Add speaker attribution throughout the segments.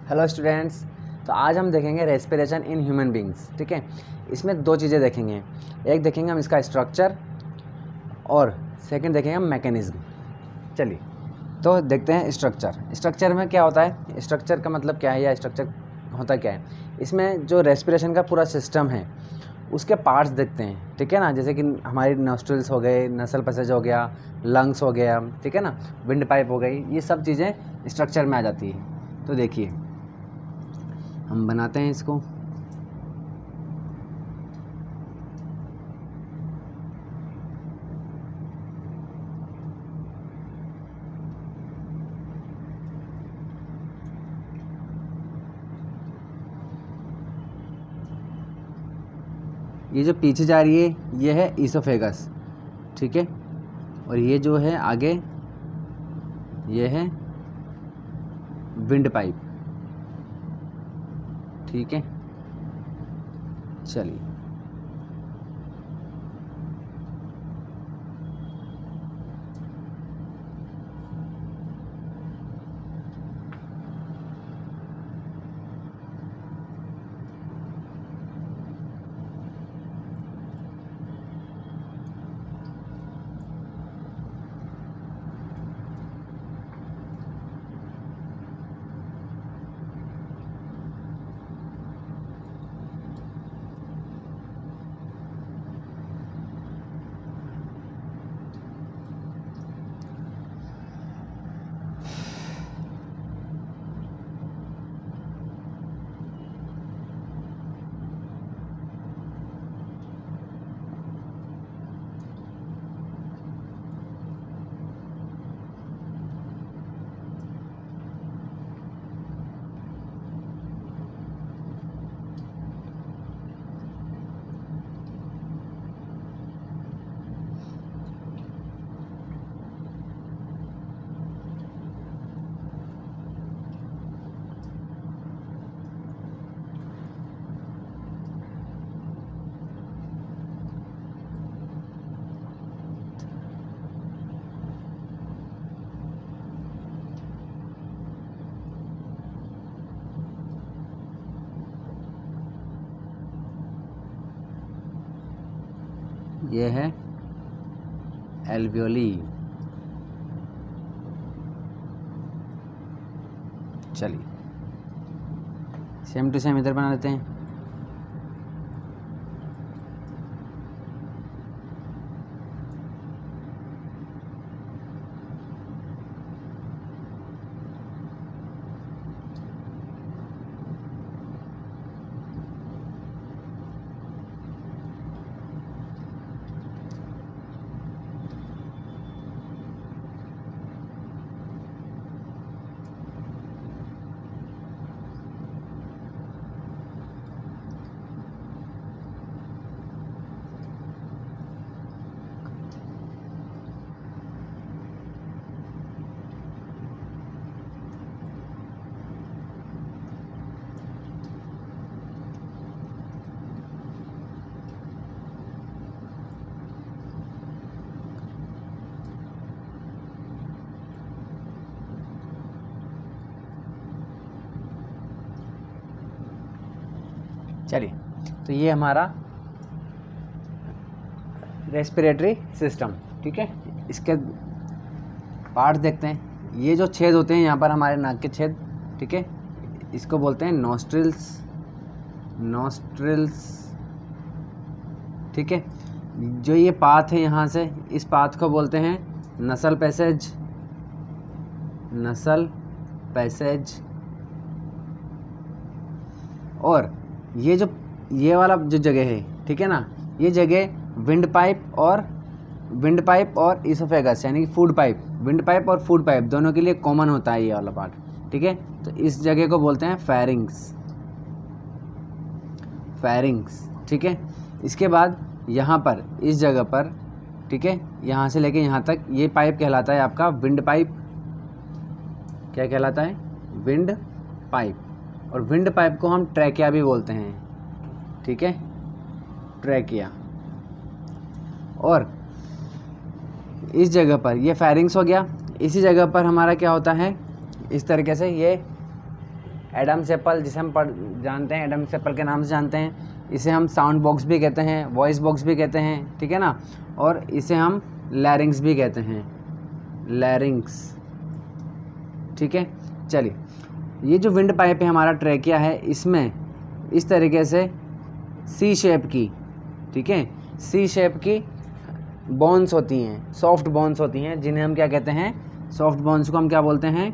Speaker 1: Hello students. तो आज हम देखेंगे रेस्पिरेशन इन ह्यूमन बींग्स। ठीक है, इसमें दो चीज़ें देखेंगे, एक देखेंगे हम इसका स्ट्रक्चर और सेकंड देखेंगे हम मैकेनिज्म। चलिए तो देखते हैं स्ट्रक्चर में क्या होता है, स्ट्रक्चर का मतलब क्या है या स्ट्रक्चर होता क्या है। इसमें जो रेस्पिरेशन का पूरा सिस्टम है उसके पार्ट्स देखते हैं। ठीक है ना, जैसे कि हमारी नॉस्ट्रल्स हो गए, नसल पैसेज हो गया, लंग्स हो गया, ठीक है ना, विंड पाइप हो गई, ये सब चीज़ें स्ट्रक्चर में आ जाती है। तो देखिए हम बनाते हैं इसको। ये जो पीछे जा रही है ये है ईसोफेगस, ठीक है, और ये जो है आगे ये है विंड पाइप। ठीक है, चलिए ये है एल्वियोली। चलिए सेम टू सेम इधर बना लेते हैं। चलिए तो ये हमारा रेस्पिरेटरी सिस्टम। ठीक है, इसके पार्ट देखते हैं। ये जो छेद होते हैं यहाँ पर हमारे नाक के छेद, ठीक है, इसको बोलते हैं नॉस्ट्रिल्स। ठीक है, जो ये पाथ है यहाँ से, इस पाथ को बोलते हैं नसल पैसेज। और ये वाला जो जगह है, ठीक है ना, ये जगह विंड पाइप और इसोफेगस यानी कि फूड पाइप, विंड पाइप और फूड पाइप दोनों के लिए कॉमन होता है ये वाला पार्ट। ठीक है, तो इस जगह को बोलते हैं फेरिंग्स। ठीक है, इसके बाद यहाँ पर इस जगह पर, ठीक है, यहाँ से लेके यहाँ तक ये पाइप कहलाता है आपका विंड पाइप। क्या कहलाता है? Wind pipe. और विंड पाइप को हम ट्रैकिया भी बोलते हैं। ठीक है, ट्रैकिया। और इस जगह पर ये फेरिंग्स हो गया। इसी जगह पर हमारा क्या होता है, इस तरीके से ये एडम्स एप्पल जिसे हम जानते हैं, एडम्स एप्पल के नाम से जानते हैं। इसे हम साउंड बॉक्स भी कहते हैं, वॉइस बॉक्स भी कहते हैं, ठीक है ना। और इसे हम लैरिंग्स भी कहते हैं, लैरिंग्स, ठीक है। चलिए, ये जो विंड पाइप है हमारा ट्रैकिया है, इसमें इस तरीके से सी शेप की, ठीक है, सी शेप की बोन्स होती हैं, सॉफ्ट बोन्स होती हैं, जिन्हें हम क्या कहते हैं, सॉफ्ट बोन्स को हम क्या बोलते हैं,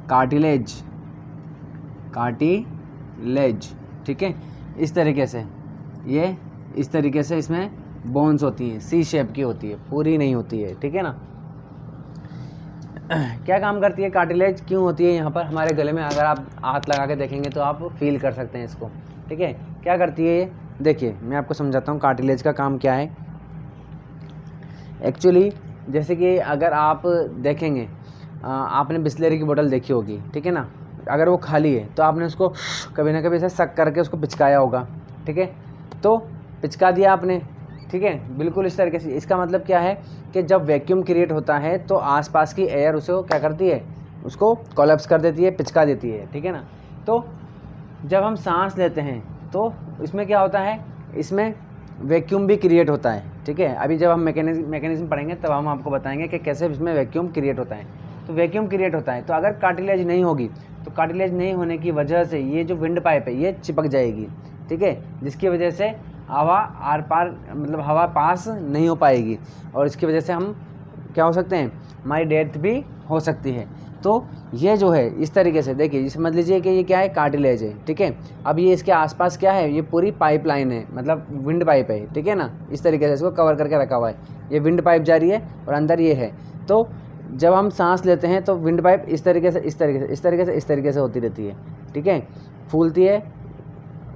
Speaker 1: कार्टिलेज, कार्टिलेज, ठीक है। इस तरीके से ये इस तरीके से इसमें बोन्स होती हैं, सी शेप की होती है, पूरी नहीं होती है, ठीक है ना। क्या काम करती है कार्टिलेज, क्यों होती है यहाँ पर हमारे गले में, अगर आप हाथ लगा के देखेंगे तो आप फील कर सकते हैं इसको, ठीक है। क्या करती है ये, देखिए मैं आपको समझाता हूँ कार्टिलेज का काम क्या है। एक्चुअली जैसे कि अगर आप देखेंगे, आपने बिस्लेरी की बोतल देखी होगी, ठीक है ना, अगर वो खाली है तो आपने उसको कभी ना कभी ऐसे सक करके उसको पिचकाया होगा, ठीक है। तो पिचका दिया आपने, ठीक है, बिल्कुल इस तरीके से। इसका मतलब क्या है कि जब वैक्यूम क्रिएट होता है तो आसपास की एयर उसे क्या करती है, उसको कोलैप्स कर देती है, पिचका देती है, ठीक है ना। तो जब हम सांस लेते हैं तो इसमें क्या होता है, इसमें वैक्यूम भी क्रिएट होता है, ठीक है। अभी जब हम मैकेनिज्म पढ़ेंगे तब हम आपको बताएंगे कि कैसे इसमें वैक्यूम क्रिएट होता है। तो वैक्यूम क्रिएट होता है, तो अगर कार्टिलेज नहीं होगी तो कार्टिलेज नहीं होने की वजह से ये जो विंड पाइप है ये चिपक जाएगी, ठीक है, जिसकी वजह से हवा आर पार, मतलब हवा पास नहीं हो पाएगी, और इसकी वजह से हम क्या हो सकते हैं, हमारी डेथ भी हो सकती है। तो ये जो है इस तरीके से देखिए, समझ लीजिए कि ये क्या है, कार्टिलेज है, ठीक है। अब ये इसके आसपास क्या है, ये पूरी पाइपलाइन है, मतलब विंड पाइप है, ठीक है ना। इस तरीके से इसको कवर करके रखा हुआ है, ये विंड पाइप जा रही है और अंदर ये है। तो जब हम सांस लेते हैं तो विंड पाइप इस तरीके से इस तरीके से इस तरीके से इस तरीके से होती रहती है, ठीक है, फूलती है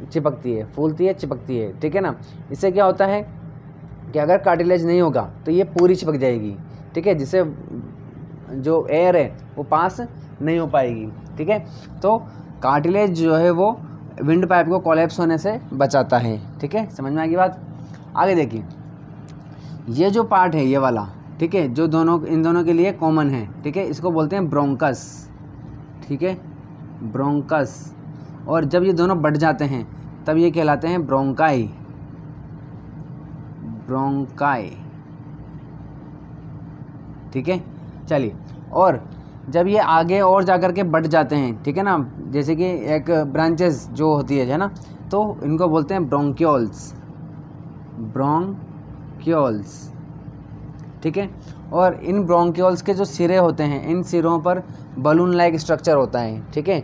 Speaker 1: चिपकती है, फूलती है चिपकती है, ठीक है ना। इससे क्या होता है कि अगर कार्टिलेज नहीं होगा तो ये पूरी चिपक जाएगी, ठीक है, जिससे जो एयर है वो पास नहीं हो पाएगी, ठीक है। तो कार्टिलेज जो है वो विंड पाइप को कोलैप्स होने से बचाता है, ठीक है, समझ में आएगी बात। आगे देखिए, ये जो पार्ट है ये वाला, ठीक है, जो इन दोनों के लिए कॉमन है, ठीक है, इसको बोलते हैं ब्रोंकस, ठीक है, ब्रोंकस। और जब ये दोनों बढ़ जाते हैं तब ये कहलाते हैं ब्रोंकाई, ब्रोंकाई, ठीक है। चलिए, और जब ये आगे और जाकर के बढ़ जाते हैं, ठीक है ना, जैसे कि एक ब्रांचेस जो होती है ना, तो इनको बोलते हैं ब्रोंक्यूल्स, ब्रोंक्यूल्स, ठीक है। और इन ब्रोंक्यूल्स के जो सिरे होते हैं, इन सिरों पर बलून लाइक स्ट्रक्चर होता है, ठीक है।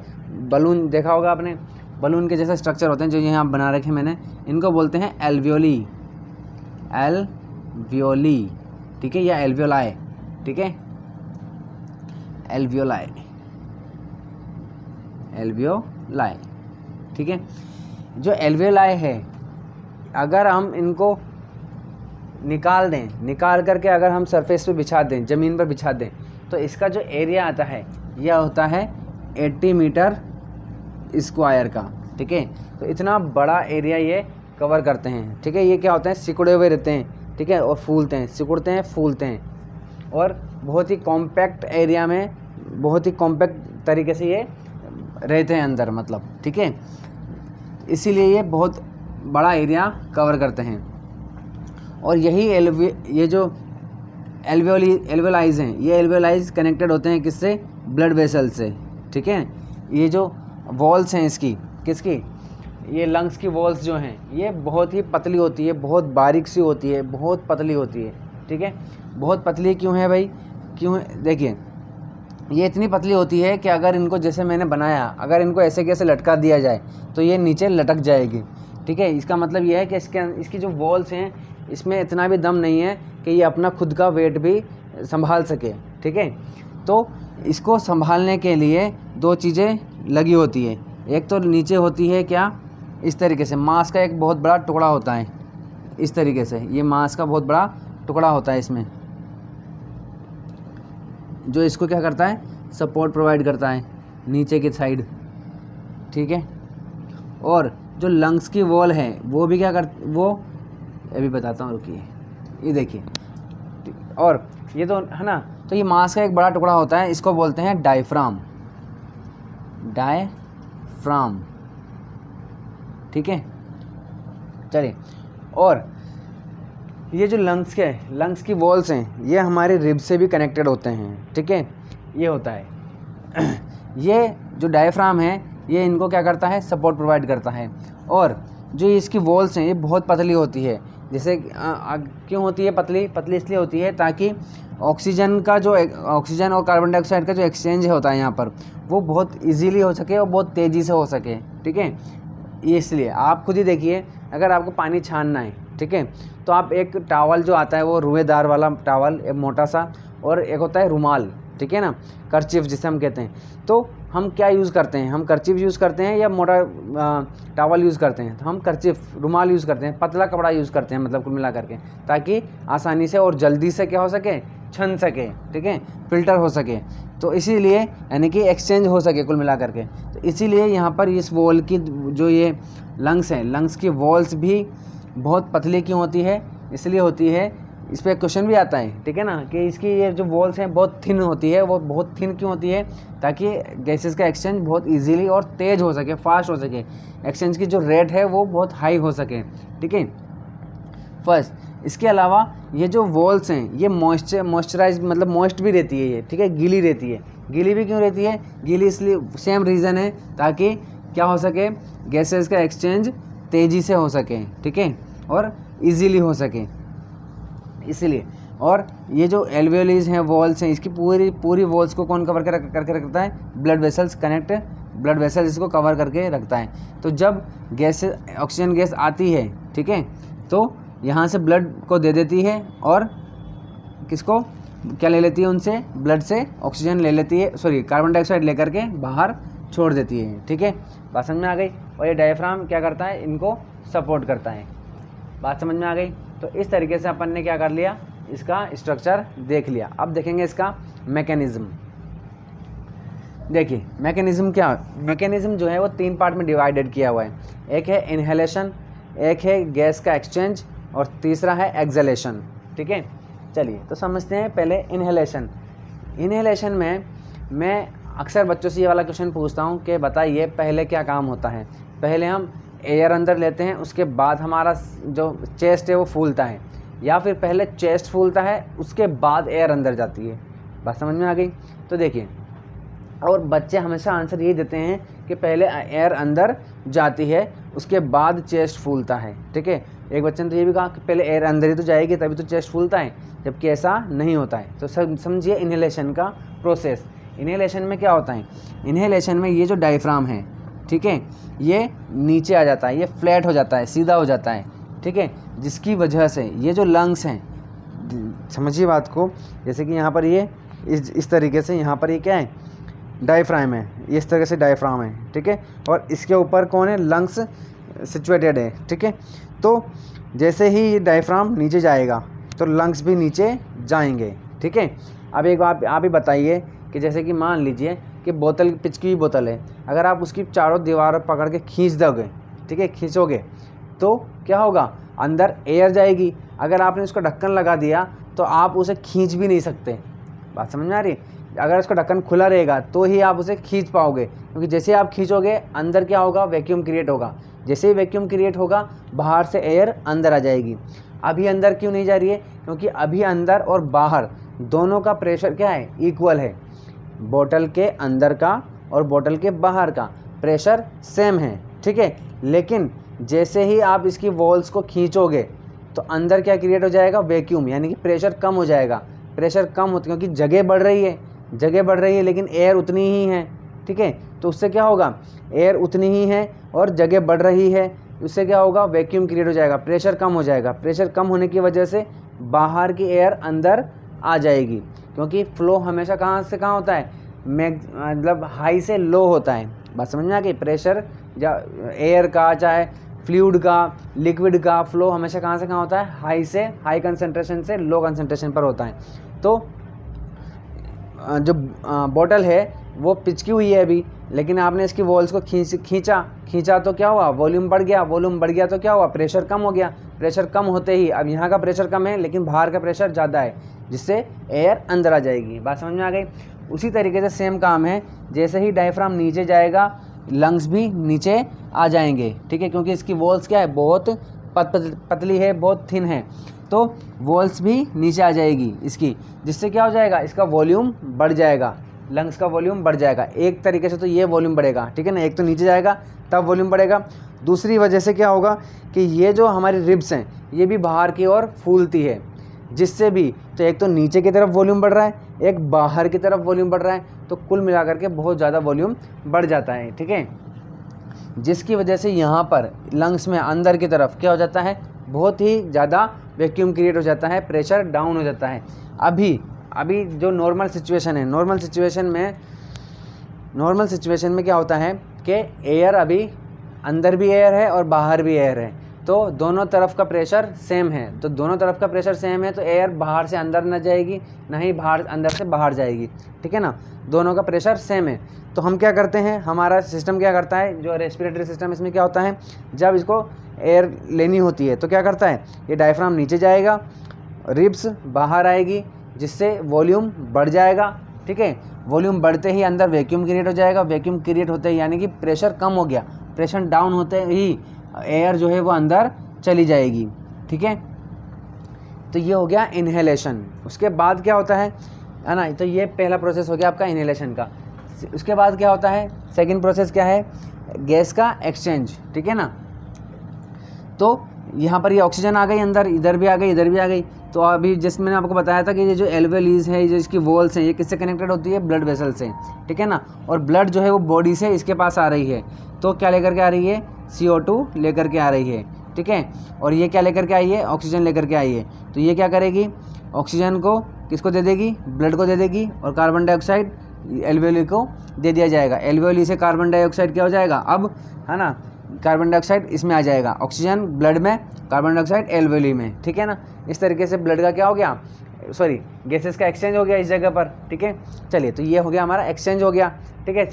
Speaker 1: बलून देखा होगा आपने, बलून के जैसे स्ट्रक्चर होते हैं जो यहाँ बना रखे मैंने, इनको बोलते हैं एल्वियोली, एल्वियोली, ठीक है, या एल्वियोलाई, ठीक है, एल्वियोलाई, एल्वियोलाई, ठीक है। जो एल्वियोलाई है, अगर हम इनको निकाल दें, निकाल करके अगर हम सरफेस पे बिछा दें, ज़मीन पर बिछा दें, तो इसका जो एरिया आता है यह होता है 80 मीटर स्क्वायर का, ठीक है। तो इतना बड़ा एरिया ये कवर करते हैं, ठीक है। ये क्या होते हैं, सिकुड़े हुए रहते हैं, ठीक है, और फूलते हैं, सिकुड़ते हैं, फूलते हैं, और बहुत ही कॉम्पैक्ट एरिया में, बहुत ही कॉम्पैक्ट तरीके से ये रहते हैं अंदर, मतलब, ठीक है। इसीलिए ये बहुत बड़ा एरिया कवर करते हैं। और यही ये जो एल्वियोलाइज हैं, ये एल्वियोलाइज कनेक्टेड होते हैं किससे, ब्लड वेसल से, ठीक है। ये जो वॉल्स हैं इसकी, किसकी, ये लंग्स की वॉल्स जो हैं ये बहुत ही पतली होती है, बहुत बारीक सी होती है, बहुत पतली होती है, ठीक है। बहुत पतली क्यों है भाई, क्यों है, देखिए ये इतनी पतली होती है कि अगर इनको जैसे मैंने बनाया, अगर इनको ऐसे कैसे लटका दिया जाए तो ये नीचे लटक जाएगी, ठीक है। इसका मतलब ये है कि इसकी जो वॉल्स हैं इसमें इतना भी दम नहीं है कि ये अपना खुद का वेट भी संभाल सके, ठीक है। तो इसको संभालने के लिए दो चीज़ें लगी होती है, एक तो नीचे होती है क्या, इस तरीके से मांस का एक बहुत बड़ा टुकड़ा होता है, इस तरीके से ये मांस का बहुत बड़ा टुकड़ा होता है इसमें, जो इसको क्या करता है, सपोर्ट प्रोवाइड करता है नीचे की साइड, ठीक है। और जो लंग्स की वॉल है वो भी क्या वो अभी बताता हूँ, रुकिए, ये देखिए, और ये तो है ना, तो ये मांस का एक बड़ा टुकड़ा होता है, इसको बोलते हैं डायफ्राम, डायफ्राम, डायफ्राम, ठीक है। चलिए, और ये जो लंग्स की वॉल्स हैं ये हमारे रिब से भी कनेक्टेड होते हैं, ठीक है। ये होता है ये जो डायफ्राम है ये इनको क्या करता है, सपोर्ट प्रोवाइड करता है। और जो इसकी वॉल्स हैं ये बहुत पतली होती है। जैसे क्यों होती है पतली इसलिए होती है ताकि ऑक्सीजन और कार्बन डाइऑक्साइड का जो एक्सचेंज होता है यहाँ पर वो बहुत इजीली हो सके और बहुत तेज़ी से हो सके, ठीक है। ये इसलिए आप खुद ही देखिए, अगर आपको पानी छानना है, ठीक है, तो आप एक टावल जो आता है वो रुएदार वाला टावल, एक मोटा सा, और एक होता है रुमाल, ठीक है ना, कर्चिफ जिसे हम कहते हैं। तो हम क्या यूज़ करते हैं, हम कर्चिफ यूज़ करते हैं या मोटा टावल यूज़ करते हैं। तो हम कर्चिफ, रुमाल यूज़ करते हैं, पतला कपड़ा यूज़ करते हैं, मतलब कुल मिला करके, ताकि आसानी से और जल्दी से क्या हो सके, छन सके, ठीक है, फिल्टर हो सके। तो इसीलिए यानी कि एक्सचेंज हो सके कुल मिला करके। तो इसीलिए यहाँ पर इस वॉल की जो ये लंग्स हैं, लंग्स की वॉल्स भी बहुत पतली क्यों होती है, इसलिए होती है, इस पर क्वेश्चन भी आता है, ठीक है ना, कि इसकी ये जो वॉल्स हैं बहुत थिन होती है। वो बहुत थिन क्यों होती है, ताकि गैसेस का एक्सचेंज बहुत इजीली और तेज़ हो सके, फास्ट हो सके, एक्सचेंज की जो रेट है वो बहुत हाई हो सके, ठीक है। फर्स्ट, इसके अलावा ये जो वॉल्स हैं ये मॉइस्चराइज मतलब मॉइस्ट भी रहती है ये, ठीक है, गीली रहती है। गीली भी क्यों रहती है, गीली इसलिए सेम रीज़न है ताकि क्या हो सके, गैसेस का एक्सचेंज तेज़ी से हो सके, ठीक है, और इजीली हो सके, इसीलिए। और ये जो एल्वेओलीज हैं, वॉल्स हैं, इसकी पूरी वॉल्स को कौन कवर करके रखता है, ब्लड वेसल्स, ब्लड वेसल्स इसको कवर करके रखता है। तो जब ऑक्सीजन गैस आती है, ठीक है, तो यहाँ से ब्लड को दे देती है और किसको क्या ले लेती है, उनसे ब्लड से ऑक्सीजन ले लेती है, सॉरी कार्बन डाइऑक्साइड लेकर के बाहर छोड़ देती है, ठीक है। बात समझ में आ गई। और ये डायफ्राम क्या करता है, इनको सपोर्ट करता है। बात समझ में आ गई। तो इस तरीके से अपन ने क्या कर लिया, इसका स्ट्रक्चर देख लिया। अब देखेंगे इसका मैकेनिज्म। देखिए मैकेनिज्म जो है वो 3 पार्ट में डिवाइडेड किया हुआ है। एक है इनहेलेशन, एक है गैस का एक्सचेंज, और तीसरा है एक्सहेलेशन, ठीक है। चलिए तो समझते हैं पहले इनहेलेशन में मैं अक्सर बच्चों से ये वाला क्वेश्चन पूछता हूँ कि बताइए पहले क्या काम होता है। पहले हम एयर अंदर लेते हैं, उसके बाद हमारा जो चेस्ट है वो फूलता है, या फिर पहले चेस्ट फूलता है उसके बाद एयर अंदर जाती है। बात समझ में आ गई। तो देखिए, और बच्चे हमेशा आंसर ये देते हैं कि पहले एयर अंदर जाती है उसके बाद चेस्ट फूलता है, ठीक है। एक बच्चे ने तो ये भी कहा कि पहले एयर अंदर ही तो जाएगी तभी तो चेस्ट फूलता है, जबकि ऐसा नहीं होता है। तो समझिए इनहेलेशन का प्रोसेस। इनहेलेशन में क्या होता है, इनहेलेशन में ये जो डायफ्राम है, ठीक है, ये नीचे आ जाता है, ये फ्लैट हो जाता है, सीधा हो जाता है, ठीक है, जिसकी वजह से ये जो लंग्स हैं, समझिए बात को, जैसे कि यहाँ पर ये इस तरीके से यहाँ पर ये क्या है, डायफ्राम है, ये इस तरह से डायफ्राम है, ठीक है, और इसके ऊपर कौन है, लंग्स सिचुएटेड है, ठीक है। तो जैसे ही ये डायफ्राम नीचे जाएगा तो लंग्स भी नीचे जाएंगे, ठीक है। अब एक आप ही बताइए कि जैसे कि मान लीजिए कि बोतल, पिचकी हुई बोतल है, अगर आप उसकी चारों दीवार पकड़ के खींच दोगे, ठीक है, खींचोगे तो क्या होगा, अंदर एयर जाएगी। अगर आपने उसका ढक्कन लगा दिया तो आप उसे खींच भी नहीं सकते। बात समझ में आ रही। अगर उसका ढक्कन खुला रहेगा तो ही आप उसे खींच पाओगे, क्योंकि जैसे आप खींचोगे अंदर क्या होगा, वैक्यूम क्रिएट होगा। जैसे ही वैक्यूम क्रिएट होगा बाहर से एयर अंदर आ जाएगी। अभी अंदर क्यों नहीं जा रही है, क्योंकि अभी अंदर और बाहर दोनों का प्रेशर क्या है, इक्वल है। बोतल के अंदर का और बोतल के बाहर का प्रेशर सेम है, ठीक है। लेकिन जैसे ही आप इसकी वॉल्स को खींचोगे तो अंदर क्या क्रिएट हो जाएगा, वैक्यूम, यानी कि प्रेशर कम हो जाएगा। प्रेशर कम होता है क्योंकि जगह बढ़ रही है लेकिन एयर उतनी ही है, ठीक है। तो उससे क्या होगा, एयर उतनी ही है और जगह बढ़ रही है, उससे क्या होगा, वैक्यूम क्रिएट हो जाएगा, प्रेशर कम हो जाएगा। प्रेशर कम होने की वजह से बाहर की एयर अंदर आ जाएगी, क्योंकि फ्लो हमेशा कहाँ से कहाँ होता है, मतलब हाई से लो होता है। बात समझ में आ गई। प्रेशर या एयर का, चाहे फ्लूइड का, लिक्विड का फ्लो हमेशा कहाँ से कहाँ होता है, हाई कंसंट्रेशन से लो कंसंट्रेशन पर होता है। तो जो बोतल है वो पिचकी हुई है अभी, लेकिन आपने इसकी वॉल्स को खींचा तो क्या हुआ, वॉल्यूम बढ़ गया तो क्या हुआ, प्रेशर कम हो गया। प्रेशर कम होते ही अब यहाँ का प्रेशर कम है लेकिन बाहर का प्रेशर ज़्यादा है, जिससे एयर अंदर आ जाएगी। बात समझ में आ गई। उसी तरीके से सेम काम है, जैसे ही डायफ्राम नीचे जाएगा लंग्स भी नीचे आ जाएंगे, ठीक है, क्योंकि इसकी वॉल्स क्या है, बहुत पतली है, बहुत थिन है, तो वॉल्स भी नीचे आ जाएगी इसकी, जिससे क्या हो जाएगा, इसका वॉल्यूम बढ़ जाएगा, लंग्स का वॉल्यूम बढ़ जाएगा। एक तरीके से तो ये वॉल्यूम बढ़ेगा, ठीक है ना, एक तो नीचे जाएगा तब वॉल्यूम बढ़ेगा, दूसरी वजह से क्या होगा कि ये जो हमारी रिब्स हैं ये भी बाहर की ओर फूलती है, जिससे भी तो एक तो नीचे की तरफ वॉल्यूम बढ़ रहा है, एक बाहर की तरफ वॉल्यूम बढ़ रहा है, तो कुल मिलाकर के बहुत ज़्यादा वॉल्यूम बढ़ जाता है, ठीक है, जिसकी वजह से यहाँ पर लंग्स में अंदर की तरफ क्या हो जाता है, बहुत ही ज़्यादा वैक्यूम क्रिएट हो जाता है, प्रेशर डाउन हो जाता है। अभी जो नॉर्मल सिचुएशन है, नॉर्मल सिचुएशन में क्या होता है कि एयर अभी अंदर भी एयर है और बाहर भी एयर है, तो दोनों तरफ का प्रेशर सेम है, तो दोनों तरफ का प्रेशर सेम है, तो एयर बाहर से अंदर न जाएगी, ना ही अंदर से बाहर जाएगी, ठीक है ना, दोनों का प्रेशर सेम है। तो हम क्या करते हैं, हमारा सिस्टम क्या करता है, जो रेस्पिरेटरी सिस्टम, इसमें क्या होता है, जब इसको एयर लेनी होती है तो क्या करता है, ये डायफ्राम नीचे जाएगा, रिब्स बाहर आएगी, जिससे वॉल्यूम बढ़ जाएगा, ठीक है, वॉल्यूम बढ़ते ही अंदर वैक्यूम क्रिएट हो जाएगा, वैक्यूम क्रिएट होते ही यानी कि प्रेशर कम हो गया, प्रेशर डाउन होते ही एयर जो है वो अंदर चली जाएगी, ठीक है। तो ये हो गया इनहेलेशन। उसके बाद क्या होता है ना, तो ये पहला प्रोसेस हो गया आपका इनहेलेशन का। उसके बाद क्या होता है, सेकंड प्रोसेस क्या है, गैस का एक्सचेंज, ठीक है ना। तो यहाँ पर ये ऑक्सीजन आ गई अंदर, इधर भी आ गई, इधर भी आ गई। तो अभी जैसे मैंने आपको बताया था कि ये जो एल्वेओलीज है, जो इसकी वॉल्स हैं, ये किससे कनेक्टेड होती है, ब्लड वेसल से, ठीक है ना। और ब्लड जो है वो बॉडी से इसके पास आ रही है, तो क्या लेकर के आ रही है, CO2 लेकर के आ रही है, ठीक है। और ये क्या लेकर के आई है, ऑक्सीजन लेकर के आई है। तो ये क्या करेगी, ऑक्सीजन को किसको दे देगी, ब्लड को दे देगी, और कार्बन डाइऑक्साइड एल्वेओली को दे दिया जाएगा। एल्वेओली से कार्बन डाइऑक्साइड क्या हो जाएगा, अब है ना, कार्बन डाइऑक्साइड इसमें आ जाएगा, ऑक्सीजन ब्लड में, कार्बन डाइऑक्साइड एल्वेओली में, ठीक है ना। इस तरीके से ब्लड का क्या हो गया, सॉरी गैसेस का एक्सचेंज हो गया इस जगह पर, ठीक है। चलिए, तो ये हो गया हमारा एक्सचेंज हो गया, ठीक है।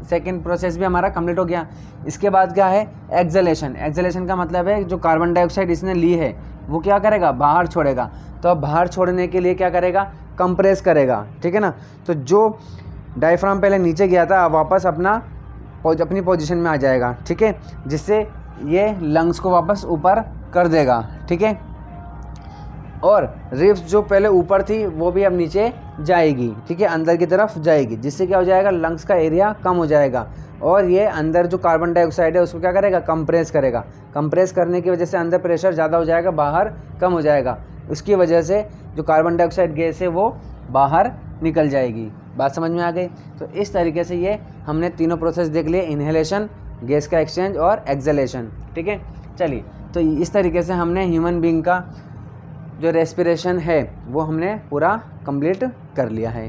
Speaker 1: सेकंड प्रोसेस भी हमारा कंप्लीट हो गया। इसके बाद क्या है, एक्सहेलेशन। एक्सहेलेशन का मतलब है जो कार्बन डाइऑक्साइड इसने ली है वो क्या करेगा, बाहर छोड़ेगा। तो अब बाहर छोड़ने के लिए क्या करेगा, कंप्रेस करेगा, ठीक है ना। तो जो डायफ्राम पहले नीचे गया था अब वापस अपनी पोजीशन में आ जाएगा, ठीक है, जिससे ये लंग्स को वापस ऊपर कर देगा, ठीक है। और रिब्स जो पहले ऊपर थी वो भी अब नीचे जाएगी, ठीक है, अंदर की तरफ जाएगी, जिससे क्या हो जाएगा, लंग्स का एरिया कम हो जाएगा। और ये अंदर जो कार्बन डाइऑक्साइड है उसको क्या करेगा, कंप्रेस करेगा। कंप्रेस करने की वजह से अंदर प्रेशर ज़्यादा हो जाएगा, बाहर कम हो जाएगा। उसकी वजह से जो कार्बन डाइऑक्साइड गैस है वो बाहर निकल जाएगी। बात समझ में आ गई। तो इस तरीके से ये हमने तीनों प्रोसेस देख लिए, इनहेलेशन, गैस का एक्सचेंज और एक्सहेलेशन, ठीक है। चलिए, तो इस तरीके से हमने ह्यूमन बीइंग का जो रेस्पिरेशन है वो हमने पूरा कंप्लीट कर लिया है।